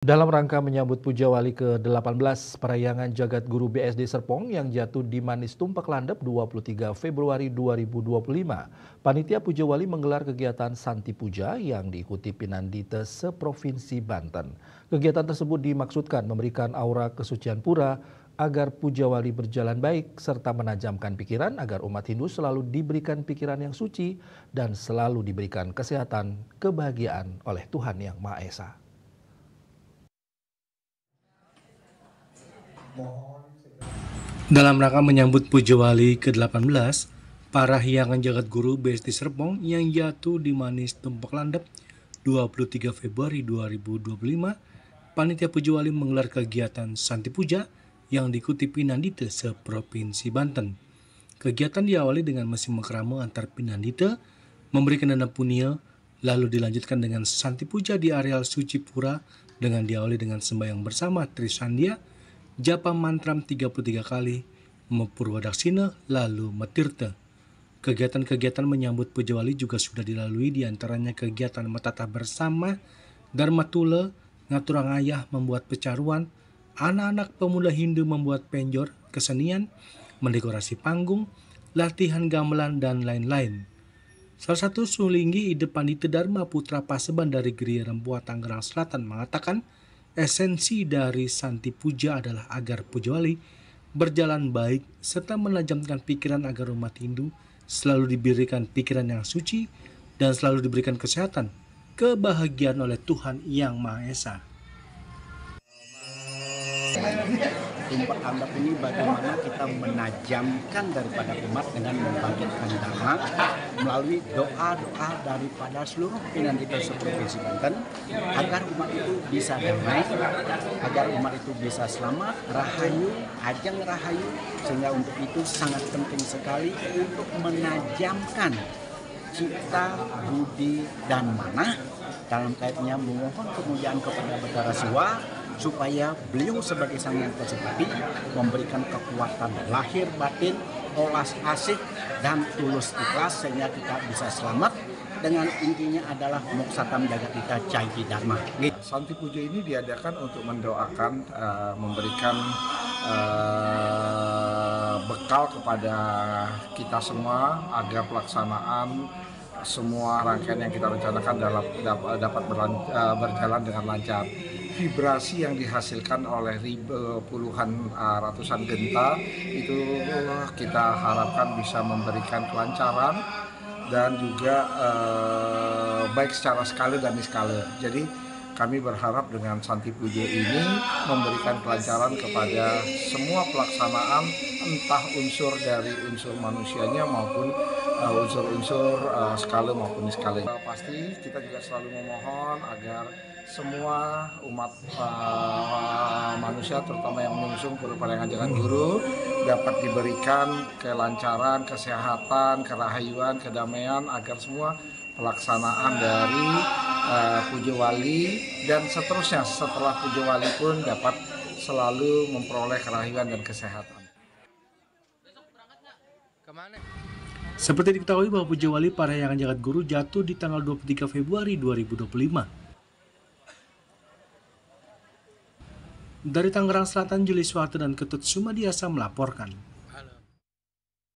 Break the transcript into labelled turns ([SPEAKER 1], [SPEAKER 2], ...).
[SPEAKER 1] Dalam rangka menyambut Puja Wali ke-18 Parayangan Jagat Guru BSD Serpong yang jatuh di Manis Tumpak Landep 23 Februari 2025, Panitia Puja Wali menggelar kegiatan Santi Puja yang diikuti Pinandite seprovinsi Banten. Kegiatan tersebut dimaksudkan memberikan aura kesucian pura agar Puja Wali berjalan baik serta menajamkan pikiran agar umat Hindu selalu diberikan pikiran yang suci dan selalu diberikan kesehatan, kebahagiaan oleh Tuhan Yang Maha Esa.
[SPEAKER 2] Dalam rangka menyambut Puja Wali ke-18, Parayangan Jagat Guru BSD Serpong yang jatuh di Manis Tumpak Landep 23 Februari 2025, Panitia Puja Wali menggelar kegiatan Santi Puja yang diikuti Pinandite seprovinsi Banten. Kegiatan diawali dengan mesi mekrame antar Pinandite, memberikan dana punia, lalu dilanjutkan dengan Santi Puja di areal Suci Pura dengan diawali dengan sembahyang bersama Trisandia, japa mantram 33 kali, Purwadaksina, lalu Metirta. Kegiatan-kegiatan menyambut Puja Wali juga sudah dilalui, diantaranya kegiatan metata bersama, Dharma Tula, ngaturang ayah membuat pecaruan, anak-anak pemuda Hindu membuat penjor, kesenian, mendekorasi panggung, latihan gamelan, dan lain-lain. Salah satu sulinggi ide Pandita Dharma Putra Paseban dari Geria Rempoa Tangerang Selatan mengatakan, esensi dari Santi Puja adalah agar Puja Wali berjalan baik serta menajamkan pikiran agar umat Hindu selalu diberikan pikiran yang suci dan selalu diberikan kesehatan, kebahagiaan oleh Tuhan Yang Maha Esa.
[SPEAKER 3] Tumpak Landep ini bagaimana kita menajamkan daripada umat dengan membangkitkan dharma melalui doa-doa daripada seluruh Pinandite seprovinsi Banten agar umat itu bisa damai, agar umat itu bisa selamat, rahayu, ajeng rahayu, sehingga untuk itu sangat penting sekali untuk menajamkan cita, budi, dan manah dalam kaitnya memohon kemuliaan kepada Betara Siwa supaya beliau sebagai Sang Yang Pasupati memberikan kekuatan lahir batin, olas asih, dan tulus ikhlas sehingga kita bisa selamat dengan intinya adalah moksatam jagat kita caiti dharma.
[SPEAKER 4] Santi Puja ini diadakan untuk mendoakan, memberikan bekal kepada kita semua agar pelaksanaan semua rangkaian yang kita rencanakan dapat berjalan dengan lancar. Vibrasi yang dihasilkan oleh puluhan ratusan genta itu kita harapkan bisa memberikan kelancaran dan juga baik secara skala dan niskala. Jadi kami berharap dengan Santi Puja ini memberikan kelancaran kepada semua pelaksanaan, entah unsur dari unsur manusianya maupun unsur-unsur skala maupun niskala. Pasti kita juga selalu memohon agar semua umat manusia, terutama yang mengusung Parayangan Jagat Guru, dapat diberikan kelancaran, kesehatan, kerahayuan, kedamaian, agar semua pelaksanaan dari Puja Wali dan seterusnya setelah Puja Wali pun dapat selalu memperoleh kerahayuan dan kesehatan.
[SPEAKER 2] Seperti diketahui bahwa Puja Wali Parayangan Jagat Guru jatuh di tanggal 23 Februari 2025. Dari Tangerang Selatan, Juli Suharto dan Ketut Sumadiasa melaporkan.